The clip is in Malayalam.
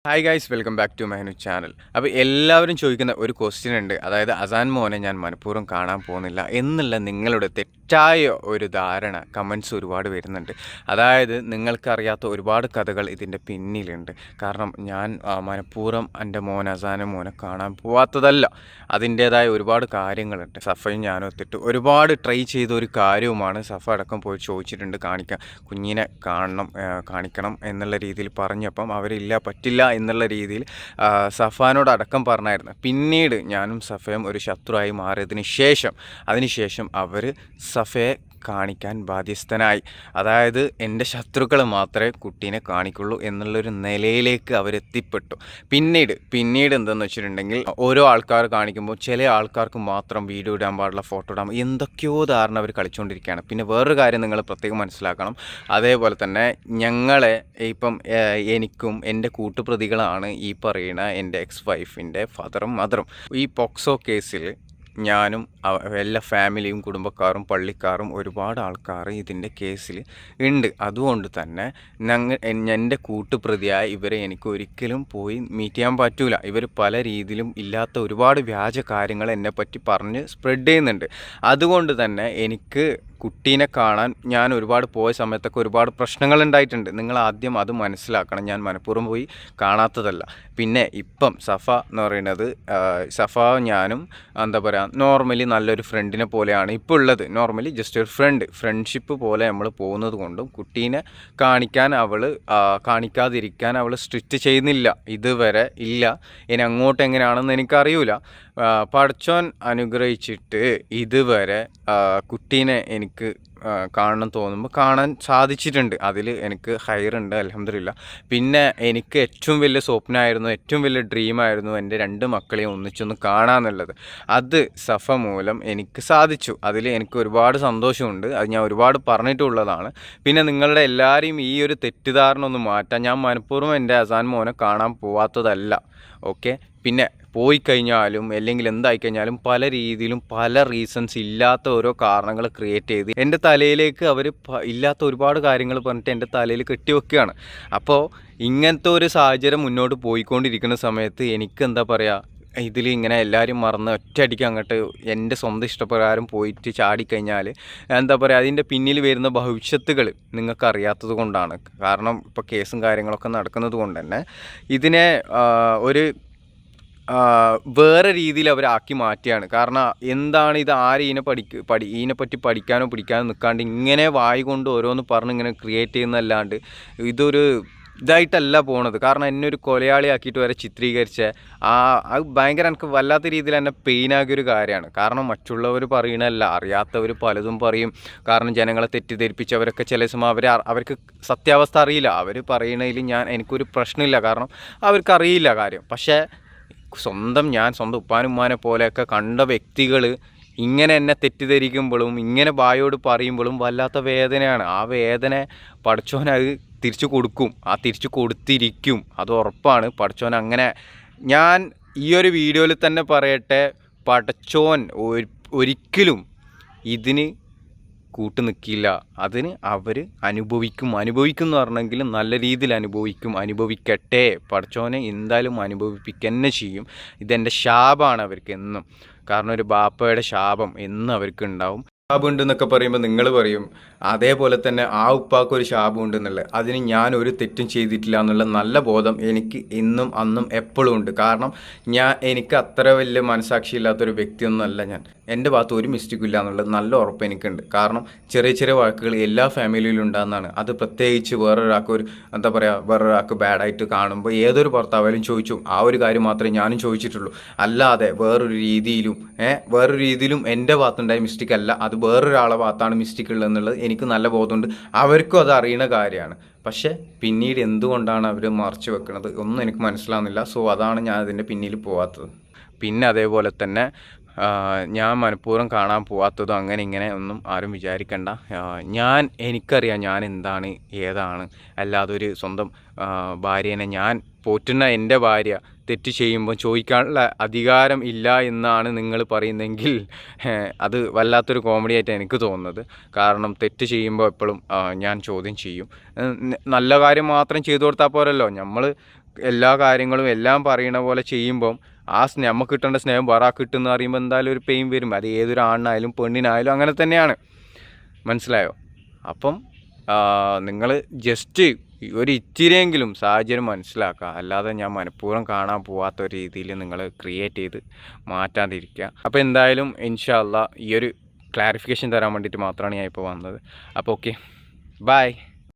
Hi guys, welcome back to my channel. അപ്പോൾ എല്ലാവരും ചോദിക്കുന്ന ഒരു ക്വസ്റ്റ്യൻ ഉണ്ട്, അതായത് അസാൻ മോനെ ഞാൻ മനഃപൂർവ്വം കാണാൻ പോകുന്നില്ല എന്നുള്ള നിങ്ങളുടെ തെറ്റായ ഒരു ധാരണ കമൻസ് ഒരുപാട് വരുന്നുണ്ട്. അതായത് നിങ്ങൾക്കറിയാത്ത ഒരുപാട് കഥകൾ ഇതിൻ്റെ പിന്നിലുണ്ട്. കാരണം ഞാൻ മനഃപൂർവ്വം എൻ്റെ അസാനെ മോനെ കാണാൻ പോവാത്തതല്ല. അതിൻ്റേതായ ഒരുപാട് കാര്യങ്ങളുണ്ട്. സഫയും ഞാനും ഒത്തിട്ട് ഒരുപാട് ട്രൈ ചെയ്ത ഒരു കാര്യവുമാണ്. സഫ അടക്കം പോയി ചോദിച്ചിട്ടുണ്ട്, കുഞ്ഞിനെ കാണിക്കണം എന്നുള്ള രീതിയിൽ പറഞ്ഞപ്പം അവരില്ല, പറ്റില്ല എന്നുള്ള രീതിയിൽ സഫാനോട് അടക്കം പറഞ്ഞായിരുന്നു. പിന്നീട് ഞാനും സഫയും ഒരു ശത്രുവായി മാറിയതിന് ശേഷം അവർ സഫയെ കാണിക്കാൻ ബാധ്യസ്ഥനായി. അതായത് എൻ്റെ ശത്രുക്കൾ മാത്രമേ കുട്ടീനെ കാണിക്കുള്ളൂ എന്നുള്ളൊരു നിലയിലേക്ക് അവരെത്തിപ്പെട്ടു. പിന്നീട് എന്തെന്ന് വെച്ചിട്ടുണ്ടെങ്കിൽ ഓരോ ആൾക്കാർ കാണിക്കുമ്പോൾ ചില ആൾക്കാർക്ക് മാത്രം വീഡിയോ ഇടാൻ പാടില്ല, ഫോട്ടോ ഇടാൻ, എന്തൊക്കെയോ ധാരണ അവർ കളിച്ചുകൊണ്ടിരിക്കുകയാണ്. പിന്നെ വേറൊരു കാര്യം നിങ്ങൾ പ്രത്യേകം മനസ്സിലാക്കണം. അതേപോലെ തന്നെ ഞങ്ങളെ ഇപ്പം എനിക്കും എൻ്റെ കൂട്ടുപ്രതികളാണ് ഈ പറയുന്ന എൻ്റെ എക്സ് വൈഫിൻ്റെ ഫാദറും മദറും. ഈ പോക്സോ കേസിൽ ഞാനും എല്ലാ ഫാമിലിയും, കുടുംബക്കാരും, പള്ളിക്കാരും, ഒരുപാട് ആൾക്കാർ ഇതിൻ്റെ കേസിൽ ഉണ്ട്. അതുകൊണ്ട് തന്നെ എൻ്റെ കൂട്ടുപ്രതിയായ ഇവരെ എനിക്ക് ഒരിക്കലും പോയി മീറ്റ് ചെയ്യാൻ പറ്റൂല. ഇവർ പല രീതിയിലും ഇല്ലാത്ത ഒരുപാട് വ്യാജ കാര്യങ്ങൾ എന്നെപ്പറ്റി പറഞ്ഞ് സ്പ്രെഡ് ചെയ്യുന്നുണ്ട്. അതുകൊണ്ട് തന്നെ എനിക്ക് കുട്ടീനെ കാണാൻ ഞാൻ ഒരുപാട് പോയ സമയത്തൊക്കെ ഒരുപാട് പ്രശ്നങ്ങൾ ഉണ്ടായിട്ടുണ്ട്. നിങ്ങൾ ആദ്യം അത് മനസ്സിലാക്കണം. ഞാൻ മനഃപൂർവ്വം പോയി കാണാത്തതല്ല. പിന്നെ ഇപ്പം സഫ എന്ന് പറയുന്നത്, സഫ ഞാനും എന്താ പറയുക, നോർമലി നല്ലൊരു ഫ്രണ്ടിനെ പോലെയാണ് ഇപ്പോൾ ഉള്ളത്. നോർമലി ജസ്റ്റ് ഒരു ഫ്രണ്ട്ഷിപ്പ് പോലെ നമ്മൾ പോകുന്നത് കൊണ്ടും കുട്ടീനെ കാണിക്കാതിരിക്കാൻ അവൾ സ്ട്രിക്റ്റ് ചെയ്യുന്നില്ല, ഇതുവരെ ഇല്ല. ഇനി അങ്ങോട്ട് എങ്ങനെയാണെന്ന് എനിക്കറിയില്ല. പടച്ചോൻ അനുഗ്രഹിച്ചിട്ട് ഇതുവരെ കുട്ടീനെ എനിക്ക് കാണണം തോന്നുമ്പോൾ കാണാൻ സാധിച്ചിട്ടുണ്ട്. അതിൽ എനിക്ക് ഹൈറുണ്ട്, അൽഹംദുലില്ലാ. പിന്നെ എനിക്ക് ഏറ്റവും വലിയ സ്വപ്നമായിരുന്നു, ഏറ്റവും വലിയ ഡ്രീമായിരുന്നു എൻ്റെ 2 മക്കളെയും ഒന്നിച്ചൊന്ന് കാണാമെന്നുള്ളത്. അത് സഫ മൂലം എനിക്ക് സാധിച്ചു. അതിൽ എനിക്ക് ഒരുപാട് സന്തോഷമുണ്ട്. അത് ഞാൻ ഒരുപാട് പറഞ്ഞിട്ടുള്ളതാണ്. പിന്നെ നിങ്ങളുടെ എല്ലാവരെയും ഈ ഒരു തെറ്റിദ്ധാരണ ഒന്ന് മാറ്റാൻ, ഞാൻ മനഃപൂർവ്വം എൻ്റെ അസാൻ മോനെ കാണാൻ പോവാത്തതല്ല. ഓക്കെ. പിന്നെ പോയി കഴിഞ്ഞാലും അല്ലെങ്കിൽ എന്തായിക്കഴിഞ്ഞാലും പല രീതിയിലും പല റീസൺസ്, ഇല്ലാത്ത ഓരോ കാരണങ്ങൾ ക്രിയേറ്റ് ചെയ്ത് എൻ്റെ തലയിലേക്ക് അവർ ഇല്ലാത്ത ഒരുപാട് കാര്യങ്ങൾ പറഞ്ഞിട്ട് എൻ്റെ തലയിൽ കെട്ടിവെക്കുകയാണ്. അപ്പോൾ ഇങ്ങനത്തെ ഒരു സാഹചര്യം മുന്നോട്ട് പോയിക്കൊണ്ടിരിക്കുന്ന സമയത്ത് എനിക്ക് എന്താ പറയുക, ഇതിൽ ഇങ്ങനെ എല്ലാവരും മറന്ന് ഒറ്റയടിക്ക് അങ്ങോട്ട് എൻ്റെ സ്വന്തം ഇഷ്ടപ്രകാരം പോയിട്ട് ചാടിക്കഴിഞ്ഞാൽ എന്താ പറയുക, അതിൻ്റെ പിന്നിൽ വരുന്ന ഭവിഷ്യത്തുകൾ നിങ്ങൾക്കറിയാത്തത് കൊണ്ടാണ്. കാരണം ഇപ്പോൾ കേസും കാര്യങ്ങളൊക്കെ നടക്കുന്നത് കൊണ്ട് തന്നെ ഇതിനെ ഒരു വേറെ രീതിയിൽ അവരാക്കി മാറ്റിയാണ്. കാരണം എന്താണ് ഇത്, ആരും ഇതിനെപ്പറ്റി പഠിക്കാനോ പിടിക്കാനോ നിൽക്കാണ്ട് ഇങ്ങനെ വായി കൊണ്ട് ഓരോന്ന് പറഞ്ഞ് ഇങ്ങനെ ക്രിയേറ്റ് ചെയ്യുന്നതല്ലാണ്ട് ഇതൊരു ഇതായിട്ടല്ല പോണത്. കാരണം എന്നെ ഒരു കൊലയാളിയാക്കിയിട്ട് വരെ ചിത്രീകരിച്ച അത് ഭയങ്കര എനിക്ക് വല്ലാത്ത രീതിയിൽ എന്നെ പെയിനാകിയൊരു കാര്യമാണ്. കാരണം മറ്റുള്ളവർ പറയണല്ല, അറിയാത്തവർ പലതും പറയും. കാരണം ജനങ്ങളെ തെറ്റിദ്ധരിപ്പിച്ചവരൊക്കെ ചില സമയം അവർക്ക് സത്യാവസ്ഥ അറിയില്ല. അവർ പറയണതിൽ എനിക്കൊരു പ്രശ്നമില്ല, കാരണം അവർക്കറിയില്ല കാര്യം. പക്ഷേ ഞാൻ സ്വന്തം ഉപ്പാനുമ്മാനെ പോലെയൊക്കെ കണ്ട വ്യക്തികൾ ഇങ്ങനെ എന്നെ തെറ്റിദ്ധരിക്കുമ്പോഴും ഇങ്ങനെ ബായോട് പറയുമ്പോഴും വല്ലാത്ത വേദനയാണ്. ആ വേദന പടച്ചോൻ അത് തിരിച്ചു കൊടുക്കും, തിരിച്ചു കൊടുത്തിരിക്കും, അത് ഉറപ്പാണ്. പടച്ചോൻ അങ്ങനെ, ഞാൻ ഈ ഒരു വീഡിയോയിൽ തന്നെ പറയട്ടെ, പടച്ചോൻ ഒരിക്കലും ഇതിന് കൂട്ടു നിൽക്കില്ല. അതിന് അവർ അനുഭവിക്കും എന്ന് പറഞ്ഞെങ്കിൽ നല്ല രീതിയിൽ അനുഭവിക്കട്ടെ. പടച്ചോനെ എന്തായാലും അനുഭവിപ്പിക്കുക ചെയ്യും. ഇതെൻ്റെ ശാപമാണ് അവർക്ക് എന്നും. കാരണം ഒരു ബാപ്പയുടെ ശാപം എന്നും അവർക്ക് ഉണ്ടാവും. ശാപമുണ്ട് എന്നൊക്കെ പറയുമ്പോൾ നിങ്ങൾ പറയും അതേപോലെ തന്നെ ആ ഉപ്പാക്കൊരു ശാപമുണ്ട് എന്നുള്ളത്. അതിന് ഞാൻ ഒരു തെറ്റും ചെയ്തിട്ടില്ല എന്നുള്ള നല്ല ബോധം എനിക്ക് ഇന്നും അന്നും എപ്പോഴും ഉണ്ട്. കാരണം എനിക്ക് അത്ര വലിയ മനസാക്ഷി ഇല്ലാത്തൊരു വ്യക്തിയൊന്നുമല്ല ഞാൻ. എൻ്റെ ഭാഗത്ത് ഒരു മിസ്റ്റേക്കും ഇല്ല എന്നുള്ളത് നല്ല ഉറപ്പ് എനിക്കുണ്ട്. കാരണം ചെറിയ വാക്കുകൾ എല്ലാ ഫാമിലിയിലും ഉണ്ടാകുന്നതാണ്. അത് പ്രത്യേകിച്ച് വേറൊരാൾക്ക് ബാഡായിട്ട് കാണുമ്പോൾ ഏതൊരു ഭർത്താവായാലും ചോദിച്ചു. ആ ഒരു കാര്യം മാത്രമേ ഞാനും ചോദിച്ചിട്ടുള്ളൂ. അല്ലാതെ വേറൊരു രീതിയിലും എൻ്റെ ഭാഗത്തുണ്ടായ മിസ്റ്റേക്ക് അല്ല, അത് വേറൊരാളെ ഭാഗത്താണ് മിസ്റ്റേക്ക് ഉള്ളത് എന്നുള്ളത് എനിക്ക് നല്ല ബോധമുണ്ട്. അവർക്കും അത് അറിയുന്ന കാര്യമാണ്. പക്ഷേ പിന്നീട് എന്തുകൊണ്ടാണ് അവർ മറച്ചു വെക്കുന്നത് ഒന്നും എനിക്ക് മനസ്സിലാവുന്നില്ല. സോ അതാണ് ഞാൻ അതിൻ്റെ പിന്നിൽ പോവാത്തത്. പിന്നെ അതേപോലെ തന്നെ ഞാൻ മനഃപൂർവ്വം കാണാൻ പോവാത്തതും അങ്ങനെ ഇങ്ങനെ ഒന്നും ആരും വിചാരിക്കണ്ട. എനിക്കറിയാം ഞാൻ എന്താണ് ഏതാണ്. അല്ലാതെ ഒരു സ്വന്തം ഭാര്യേനെ, ഞാൻ പോറ്റുന്ന എൻ്റെ ഭാര്യ തെറ്റ് ചെയ്യുമ്പോൾ ചോദിക്കാനുള്ള അധികാരം ഇല്ല എന്നാണ് നിങ്ങൾ പറയുന്നതെങ്കിൽ അത് വല്ലാത്തൊരു കോമഡി ആയിട്ടാണ് എനിക്ക് തോന്നുന്നത്. കാരണം തെറ്റ് ചെയ്യുമ്പോൾ എപ്പോഴും ഞാൻ ചോദ്യം ചെയ്യും. നല്ല കാര്യം മാത്രം ചെയ്തു കൊടുത്താൽ പോരല്ലോ. നമ്മൾ എല്ലാ കാര്യങ്ങളും എല്ലാം പറയണ പോലെ ചെയ്യുമ്പം നമുക്ക് കിട്ടേണ്ട സ്നേഹം വേറെ കിട്ടുമെന്ന് പറയുമ്പോൾ എന്തായാലും ഒരു പെയിൻ വരും. അത് ഏതൊരു ആണിനായാലും പെണ്ണിനായാലും അങ്ങനെ തന്നെയാണ്. മനസ്സിലായോ? അപ്പം നിങ്ങൾ ജസ്റ്റ് ഒരു ഇച്ചിരിയെങ്കിലും സാഹചര്യം മനസ്സിലാക്കുക. അല്ലാതെ ഞാൻ മനഃപൂർവ്വം കാണാൻ പോകാത്ത ഒരു രീതിയിൽ നിങ്ങൾ ക്രിയേറ്റ് ചെയ്ത് മാറ്റാതിരിക്കുക. അപ്പോൾ എന്തായാലും ഇൻഷാ അള്ളാ ഈ ഒരു ക്ലാരിഫിക്കേഷൻ തരാൻ വേണ്ടിയിട്ട് മാത്രമാണ് ഞാൻ ഇപ്പോൾ വന്നത്. അപ്പോൾ ഓക്കെ, ബൈ.